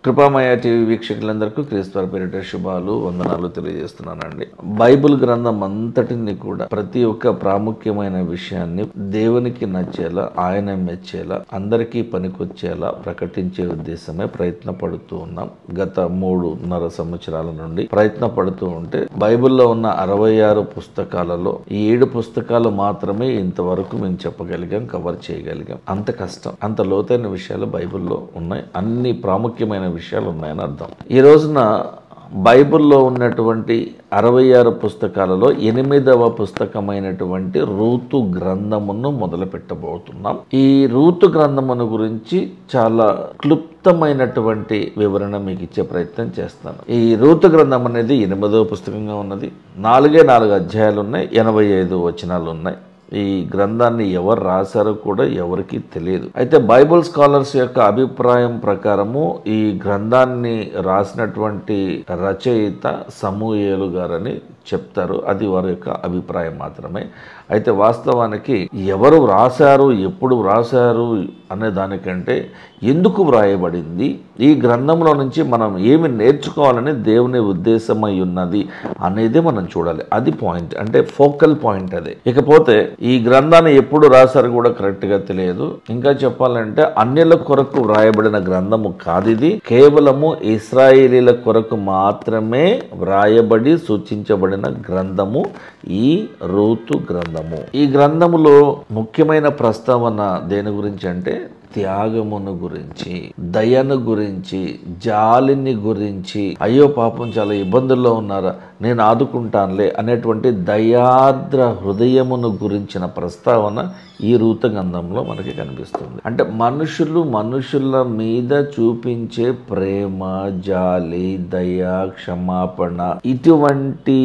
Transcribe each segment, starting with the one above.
కృపామయ TV వీక్షకులందరికీ క్రీస్తు పేరిట శుభాలు వందనాలు తెలియజేస్తున్నానండి. బైబిల్ గ్రంథం అంతటిని కూడా ప్రతి ఒక్క ప్రాముఖ్యమైన విషయాన్ని దేవునికి నచ్చేలా, ఆయన మెచ్చేలా, అందరికీ పనికొచ్చేలా ప్రకటించే ఉద్దేశమే ప్రయత్నపడుతూ ఉన్నాం. గత 3.5 సంవత్సరాల నుండి ప్రయత్నపడుతూ ఉంటే బైబిల్లో ఉన్న 66 పుస్తకాలలో ఈ 7 పుస్తకాలు మాత్రమే ఇంతవరకు మేము చెప్పగలిగాం, కవర్ చేయగలిగాం. అంత కష్టం, అంత లోతైన విషయాలు బైబిల్లో ఉన్నాయి. అన్ని ప్రాముఖ్యమైన విషయాలు ఉన్నాయని అర్థం. ఈ రోజున బైబిల్లో ఉన్నటువంటి 66 పుస్తకాలలో 8వ పుస్తకమైనటువంటి రూతు గ్రంథమును మొదలు పెట్టబోతున్నాం. ఈ రూతు గ్రంథమును గురించి చాలా క్లుప్తమైనటువంటి వివరణ మీకు ఇచ్చే ప్రయత్నం చేస్తాను. ఈ రూతు గ్రంథం అనేది 8వ పుస్తకంగా ఉన్నది. 4 అధ్యాయాలు ఉన్నాయి, 85 వచనాలు ఉన్నాయి. ఈ గ్రంథాన్ని ఎవరు రాశారో కూడా ఎవరికి తెలియదు. అయితే బైబిల్ స్కాలర్స్ యొక్క అభిప్రాయం ప్రకారము ఈ గ్రంథాన్ని రాసినటువంటి రచయిత సమూయేలు గారని చెప్తారు. అది వారి యొక్క అభిప్రాయం మాత్రమే. అయితే వాస్తవానికి ఎవరు వ్రాసారు, ఎప్పుడు వ్రాసారు అనే దానికంటే ఎందుకు వ్రాయబడింది, ఈ గ్రంథంలో నుంచి మనం ఏమి నేర్చుకోవాలని దేవుని ఉద్దేశమై ఉన్నది అనేది మనం చూడాలి. అది పాయింట్, అంటే ఫోకల్ పాయింట్ అదే. ఇకపోతే ఈ గ్రంథాన్ని ఎప్పుడు రాశారు కూడా కరెక్ట్గా తెలియదు. ఇంకా చెప్పాలంటే అన్యుల కొరకు వ్రాయబడిన గ్రంథము కాదు ఇది. కేవలము ఇశ్రాయేలీల కొరకు మాత్రమే వ్రాయబడి సూచించబడిన గ్రంథము ఈ రూతు గ్రంథము. ఈ గ్రంథములో ముఖ్యమైన ప్రస్తావన దేని గురించి అంటే త్యాగమును గురించి, దయను గురించి, జాలిని గురించి, అయ్యో పాపం చాలా ఇబ్బందుల్లో ఉన్నారా, నేను ఆదుకుంటానులే అనేటువంటి దయాద్ర హృదయమును గురించిన ప్రస్తావన ఈ రూతు గ్రంథంలో మనకి కనిపిస్తుంది. అంటే మనుషుల మీద చూపించే ప్రేమ, జాలి, దయ, క్షమాపణ, ఇటువంటి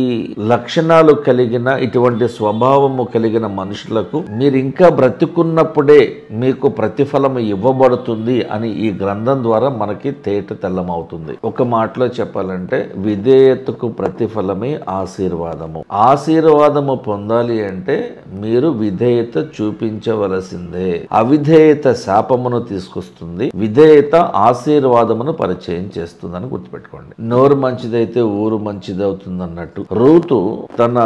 లక్షణాలు కలిగిన, ఇటువంటి స్వభావము కలిగిన మనుషులకు మీరు ఇంకా బ్రతికున్నప్పుడే మీకు ప్రతిఫలం ఇవ్వబడుతుంది అని ఈ గ్రంథం ద్వారా మనకి తేట తెల్లమవుతుంది. ఒక మాటలో చెప్పాలంటే విధేయతకు ప్రతిఫలమే ఆశీర్వాదము. ఆశీర్వాదము పొందాలి అంటే మీరు విధేయత చూపించవలసిందే. అవిధేయత శాపమును తీసుకొస్తుంది, విధేయత ఆశీర్వాదమును పరిచయం చేస్తుందని గుర్తుపెట్టుకోండి. నోరు మంచిదైతే ఊరు మంచిదవుతుంది అన్నట్టు రూతు తన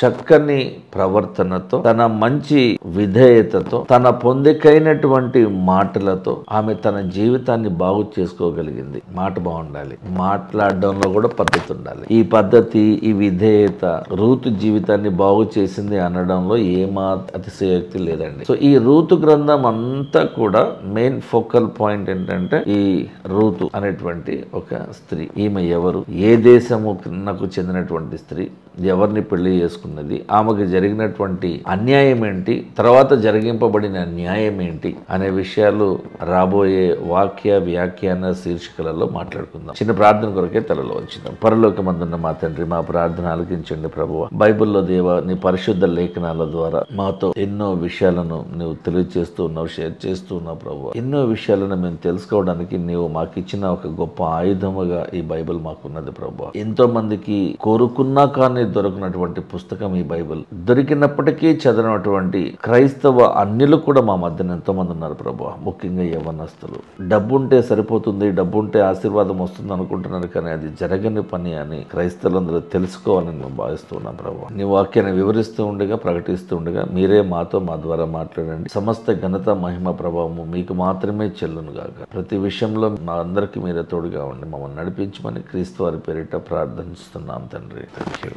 చక్కని ప్రవర్తనతో, తన మంచి విధేయతతో, తన పొందికైనటువంటి మాటలతో ఆమె తన జీవితాన్ని బాగు చేసుకోగలిగింది. మాట బాగుండాలి, మాట్లాడడంలో కూడా పద్ధతి ఉండాలి. ఈ పద్ధతి, ఈ విధేయత రూతు జీవితాన్ని బాగు చేసింది అనడంలో అతిశయోక్తి లేదండి. సో ఈ రూతు గ్రంథం అంతా కూడా మెయిన్ ఫోకల్ పాయింట్ ఏంటంటే ఈ రూతు అనేటువంటి ఒక స్త్రీ. ఈమె ఎవరు, ఏ దేశమునకు చెందినటువంటి స్త్రీ, ఎవరిని పెళ్లి చేసుకున్నది, ఆమెకు జరిగినటువంటి అన్యాయం ఏంటి, తర్వాత జరిగింపబడిన న్యాయం ఏంటి అనే విషయాలు రాబోయే వాక్య వ్యాఖ్యాన శీర్షికలలో మాట్లాడుకుందాం. చిన్న ప్రార్థన కొరకే తలలో వచ్చిందాం. పరలోకమందున్న మా తండ్రి, మా ప్రార్థన ఆలకించండి ప్రభువా. బైబిల్లో దేవా, నీ పరిశుద్ధ లేఖనాల ద్వారా మాతో ఎన్నో విషయాలను నువ్వు తెలియజేస్తూ ఉన్నావు, షేర్ చేస్తూ ఉన్నావు ప్రభువా. ఎన్నో విషయాలను మేము తెలుసుకోవడానికి నీవు మాకు ఇచ్చిన ఒక గొప్ప ఆయుధముగా ఈ బైబిల్ మాకున్నది ప్రభువా. ఎంతో మందికి కోరుకున్నా కానీ దొరకనటువంటి పుస్తకం ఈ బైబిల్. దొరికినప్పటికీ చదివినటువంటి క్రైస్తవ అన్యులు కూడా మా మధ్యన ఎంతో మంది ఉన్నారు ప్రభువా. ముఖ్యంగా యవ్వనస్తులు. డబ్బుంటే సరిపోతుంది, డబ్బుంటే ఆశీర్వాదం వస్తుంది అనుకుంటున్నారు, కానీ అది జరగని పని అని క్రైస్తవులందరూ తెలుసుకోవాలని మేము భావిస్తున్నాం ప్రభువా. నీ వాక్యాన్ని వివరిస్తూ ఉండగా, ప్రకటిస్తూ ఉండగా మీరే మాతో, మా ద్వారా మాట్లాడండి. సమస్త ఘనత, మహిమ, ప్రభావము మీకు మాత్రమే చెల్లును గాక. ప్రతి విషయంలో మా అందరికీ మీరే తోడుగా ఉండి మమ్మల్ని నడిపించమని క్రీస్తు వారి పేరిట ప్రార్థిస్తున్నాం తండ్రి. థాంక్యూ.